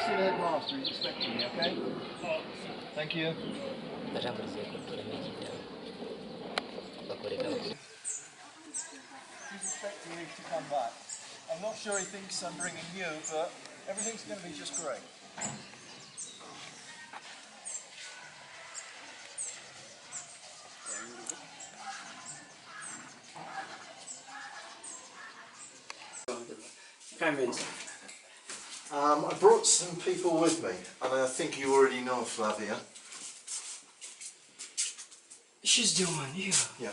see the headmaster. He's expecting you, okay? Thank you. He's expecting you to come back. I'm not sure he thinks I'm bringing you, but everything's going to be just great. I brought some people with me, and I think you already know Flavia. She's the one, yeah. Yeah,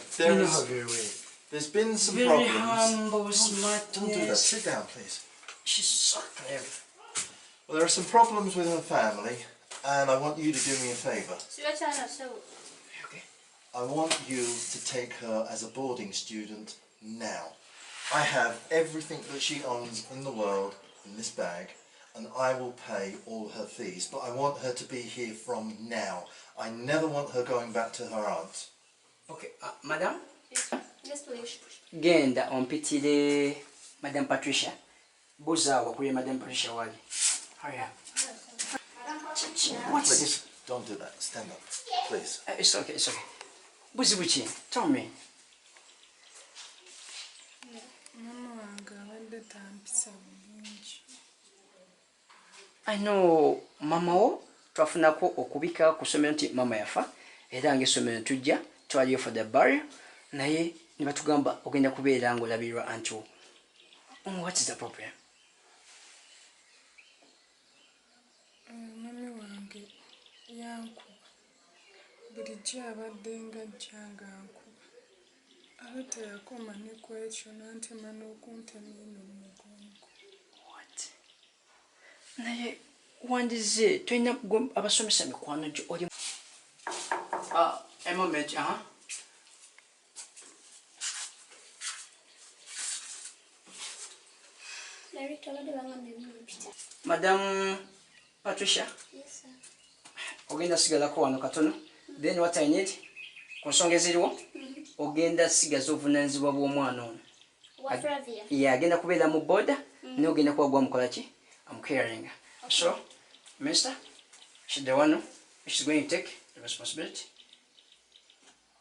there's been some very problems. Humble, smart. Don't do that. Sit down, please. She's so clever. Well, there are some problems with her family, and I want you to do me a favour. Okay. I want you to take her as a boarding student now. I have everything that she owns in the world in this bag, and I will pay all her fees, but I want her to be here from now. I never want her going back to her aunt. Okay, madam? Yes, please. Genda ompitire Madam Patricia. Buza wakuye Madam Patricia wali. Hurry up. What? Please, don't do that. Stand up, please. It's okay, it's okay. Buzi wichi, tell me. I know mama wo twafunako okubika ku ssomero nti mama yafa era ng'essomero tujja twaliyo for the burial naye ne batugamba ogenda kubeera ng'olabirwa anti wo. What is the problem? Mami wange yankuba bulijjo abadde ng'ajjanga ankuba ate teyakoma ne ku ekyo n'antema n'okuntema eno mu mugongo. What? Naye wandize tulina abasomesa mikwano gyo oli. A moment, Madam Patricia? Yes, sir. Ogenda sigalako wano katono. Then what I need, ku nsonga eziriwo, ogenda sigaza obuvunaanyizibwa bw'omwana ono. Yeah, agenda kubeera mu boda, naye ogenda kuba gwamukola ki? I'm caring. So, mister, she's the one she's going to take the responsibility.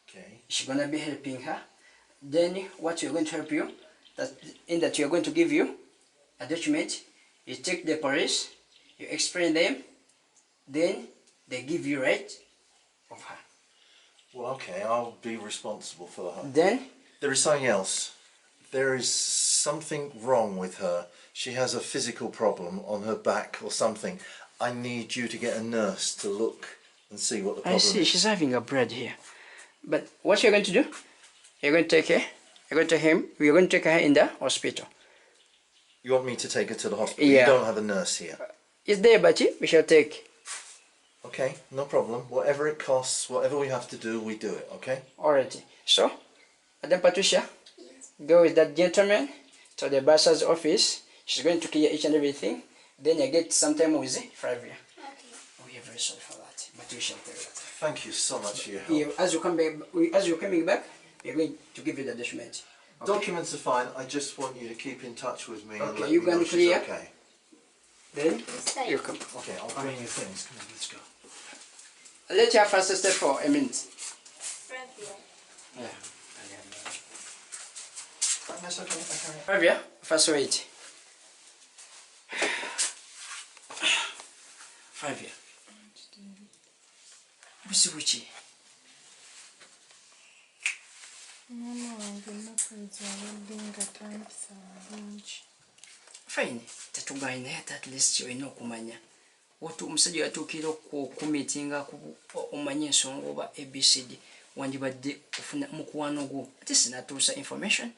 Okay. She's going to be helping her. Then what we're going to help you, that you're going to give you a document, you take the police, you explain them, then they give you right of her. Well, okay, I'll be responsible for her. Then? There is something else. There is something wrong with her. She has a physical problem on her back or something. I need you to get a nurse to look and see what the problem is. I see, she's having a bread here. But what you're going to do, you're going to take her, we're going to take her in the hospital. You want me to take her to the hospital? Yeah. You don't have a nurse here? It's there, Bachi, we shall take. Okay, no problem. Whatever it costs, whatever we have to do, we do it, okay? Alrighty. So, Madam Patricia, go with that gentleman to the bursar's office. She's going to clear each and everything. Then you get some time with Flavia. Okay. We are very sorry for that, but we shall pay that. Thank you so much for your help. As you're coming back, we're going to give you the document. Okay? Documents are fine. I just want you to keep in touch with me. Okay, and let you me know can she's clear. Okay. Then you come. Okay, I'll bring you things. Come on, let's go. Let your first step for a minute. Yeah. That's okay. Flavia, first wait. Flavia. Busiwichi. Mama wange nakweza abadde nga tampisa bulungi. Fine. Tetuganya naye at least olina okumanya. Omusajja yatuukira okumitinga omanye ensonga oba ABCD wandibadde ofuna mukwano gwo ate sinatuusa information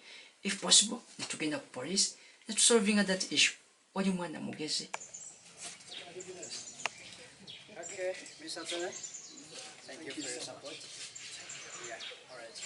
if possible netugenda ku police netusolvinga that issue oli mwana mugezi. Okay, Miss Anthony, thank you for your support. Yeah, all right.